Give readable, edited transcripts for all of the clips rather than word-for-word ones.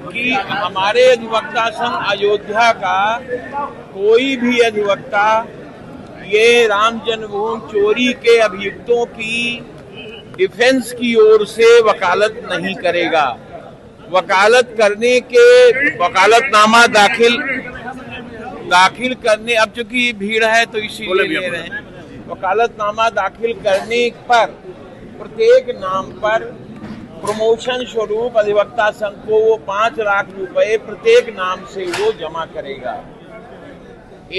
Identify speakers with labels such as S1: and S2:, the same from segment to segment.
S1: कि हमारे अधिवक्ता संघ अयोध्या का कोई भी अधिवक्ता ये राम जन्मभूमि चोरी के अभियुक्तों की डिफेंस की ओर से वकालत नहीं करेगा। वकालत करने के वकालतनामा दाखिल करने, अब चूंकि भीड़ है तो इसीलिए ले रहे हैं, वकालतनामा दाखिल करने पर प्रत्येक नाम पर प्रमोशन स्वरूप अधिवक्ता संघ को वो 5 लाख रुपए प्रत्येक नाम से वो जमा करेगा।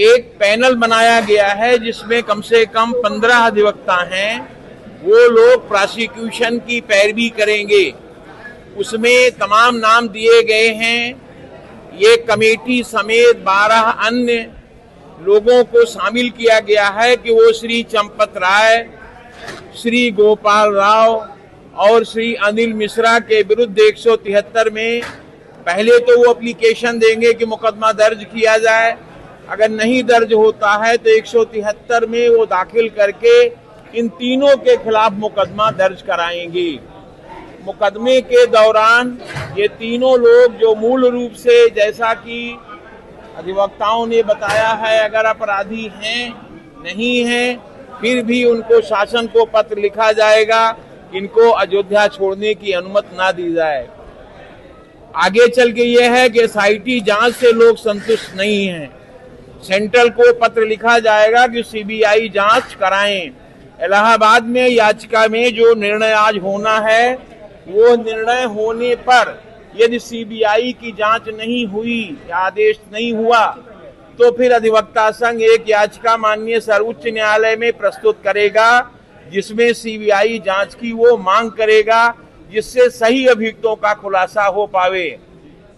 S1: एक पैनल बनाया गया है जिसमें कम से कम 15 अधिवक्ता हैं, वो लोग प्रोसिक्यूशन की पैरवी करेंगे। उसमें तमाम नाम दिए गए हैं। ये कमेटी समेत 12 अन्य लोगों को शामिल किया गया है कि वो श्री चंपत राय, श्री गोपाल राव और श्री अनिल मिश्रा के विरुद्ध 173 में पहले तो वो एप्लीकेशन देंगे कि मुकदमा दर्ज किया जाए। अगर नहीं दर्ज होता है तो 173 में वो दाखिल करके इन तीनों के खिलाफ मुकदमा दर्ज कराएंगे। मुकदमे के दौरान ये तीनों लोग जो मूल रूप से, जैसा कि अधिवक्ताओं ने बताया है, अगर अपराधी हैं नहीं हैं, फिर भी उनको शासन को पत्र लिखा जाएगा कि इनको अयोध्या छोड़ने की अनुमति ना दी जाए। आगे चल के ये है कि SIT जांच से लोग संतुष्ट नहीं हैं, सेंट्रल को पत्र लिखा जाएगा कि CBI जांच कराएं। इलाहाबाद में याचिका में जो निर्णय आज होना है, वो निर्णय होने पर यदि CBI की जांच नहीं हुई या आदेश नहीं हुआ तो फिर अधिवक्ता संघ एक याचिका माननीय सर्वोच्च न्यायालय में प्रस्तुत करेगा जिसमें CBI जांच की वो मांग करेगा, जिससे सही अभियुक्तों का खुलासा हो पावे।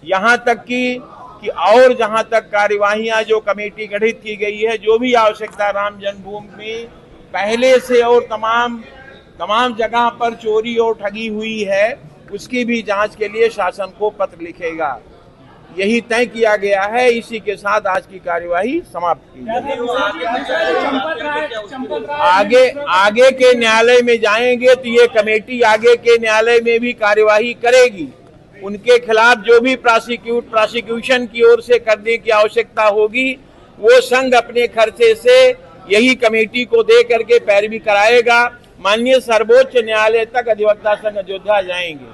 S1: यहाँ तक कि और जहाँ तक कार्यवाहियां जो कमेटी गठित की गई है, जो भी आवश्यकता राम जन्मभूमि में पहले से और तमाम जगह पर चोरी और ठगी हुई है, उसकी भी जांच के लिए शासन को पत्र लिखेगा। यही तय किया गया है। इसी के साथ आज की कार्यवाही समाप्त की जाएगी। आगे के न्यायालय में जाएंगे तो ये कमेटी आगे के न्यायालय में भी कार्यवाही करेगी। उनके खिलाफ जो भी प्रोसिक्यूशन की ओर से करने की आवश्यकता होगी, वो संघ अपने खर्चे से यही कमेटी को दे करके पैरवी कराएगा। माननीय सर्वोच्च न्यायालय तक अधिवक्ता संघ अयोध्या जाएंगे।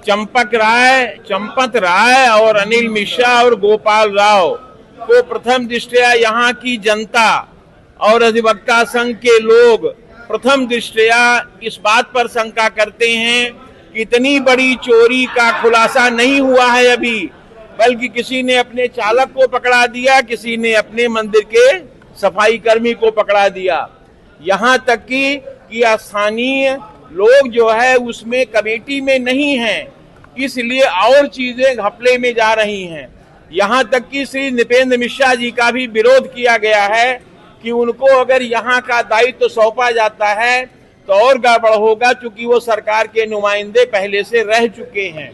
S1: चंपत राय और अनिल मिश्रा और गोपाल राव को प्रथम दृष्टया यहाँ की जनता और अधिवक्ता संघ के लोग प्रथम दृष्टया इस बात पर शंका करते हैं कि इतनी बड़ी चोरी का खुलासा नहीं हुआ है अभी, बल्कि किसी ने अपने चालक को पकड़ा दिया, किसी ने अपने मंदिर के सफाई कर्मी को पकड़ा दिया। यहाँ तक कि स्थानीय लोग जो है उसमें कमेटी में नहीं हैं, इसलिए और चीजें घपले में जा रही हैं। यहाँ तक कि श्री नृपेंद्र मिश्रा जी का भी विरोध किया गया है कि उनको अगर यहाँ का दायित्व सौंपा जाता है तो और गड़बड़ होगा, चूंकि वो सरकार के नुमाइंदे पहले से रह चुके हैं।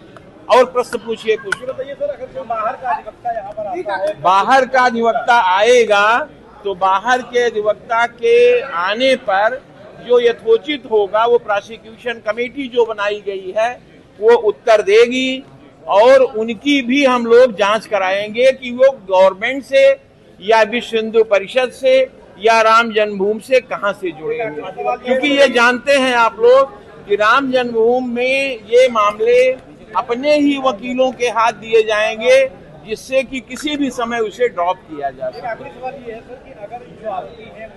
S1: और प्रश्न पूछिए कुछ। बताइए सर, अगर जो बाहर का अधिवक्ता यहाँ पर आता है, बाहर का अधिवक्ता आएगा तो बाहर के अधिवक्ता के आने पर जो यथोचित होगा वो प्रोसिक्यूशन कमेटी जो बनाई गई है वो उत्तर देगी, और उनकी भी हम लोग जांच कराएंगे कि वो गवर्नमेंट से या विश्व हिंदू परिषद से या राम जन्मभूमि से कहां से जुड़ेंगे। क्योंकि ये जानते हैं आप लोग कि राम जन्मभूमि में ये मामले अपने ही वकीलों के हाथ दिए जाएंगे, जिससे कि किसी भी समय उसे ड्रॉप किया जा सके। आखिरी सवाल ये है सर कि अगर जो आरोपी है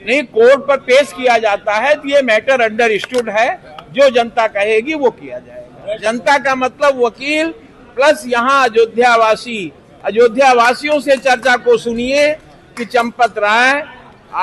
S1: नहीं कोर्ट पर पेश किया जाता है तो ये मैटर अंडरस्टूड है, जो जनता कहेगी वो किया जाएगा। जनता का मतलब वकील प्लस यहाँ अयोध्या वासियों से चर्चा को सुनिए कि चंपत राय,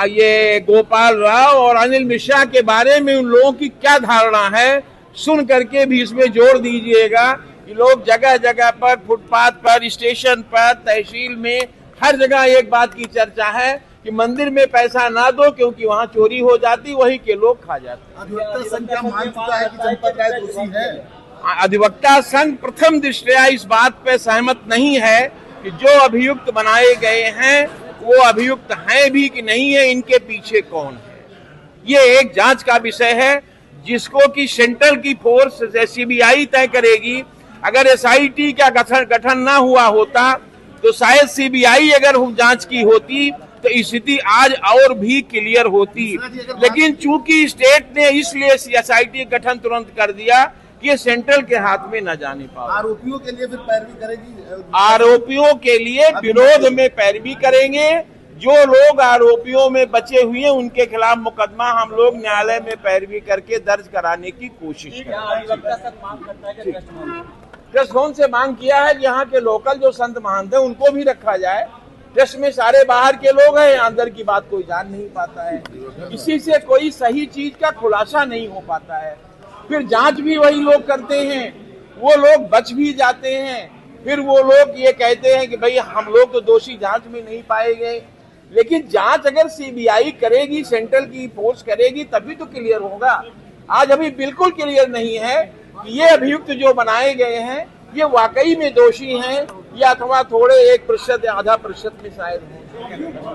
S1: ये गोपाल राव और अनिल मिश्रा के बारे में उन लोगों की क्या धारणा है, सुन करके भी इसमें जोर दीजिएगा कि लोग जगह जगह पर, फुटपाथ पर, स्टेशन पर, तहसील में, हर जगह एक बात की चर्चा है कि मंदिर में पैसा ना दो क्योंकि वहाँ चोरी हो जाती, वही के लोग खा जाते।
S2: अधिवक्ता संघ क्या मान चुका है कि चंपत राय दोषी है?
S1: अधिवक्ता संघ प्रथम दृष्टया इस बात पे सहमत नहीं है कि जो अभियुक्त बनाए गए हैं वो अभियुक्त हैं भी कि नहीं है, इनके पीछे कौन है, ये एक जांच का विषय है जिसको कि सेंट्रल की फोर्स सीबीआई तय करेगी। अगर एसआईटी का गठन ना हुआ होता तो शायद सीबीआई अगर जांच की होती तो स्थिति आज और भी क्लियर होती, लेकिन चूंकि स्टेट ने इसलिए एसआईटी गठन तुरंत कर दिया कि ये सेंट्रल के हाथ में न जाने पाए।
S2: आरोपियों के लिए फिर पैरवी करेगी,
S1: आरोपियों के लिए विरोध में पैरवी करेंगे। जो लोग आरोपियों में बचे हुए हैं उनके खिलाफ मुकदमा हम लोग न्यायालय में पैरवी करके दर्ज कराने की कोशिश करेंगे। ट्रस्ट भवन से मांग किया है कि यहाँ के लोकल जो संत महंत है उनको भी रखा जाए। ट्रस्ट में सारे बाहर के लोग हैं, अंदर की बात कोई जान नहीं पाता है, इसी से कोई सही चीज का खुलासा नहीं हो पाता है। फिर जांच भी वही लोग करते हैं, वो लोग बच भी जाते हैं, फिर वो लोग ये कहते हैं कि भाई हम लोग तो दोषी जांच में नहीं पाए गए। लेकिन जांच अगर सीबीआई करेगी, सेंट्रल की फोर्स करेगी, तभी तो क्लियर होगा। आज अभी बिल्कुल क्लियर नहीं है कि ये अभियुक्त जो बनाए गए हैं ये वाकई में दोषी हैं या अथवा थोड़े 1% या आधा % में शायद हों।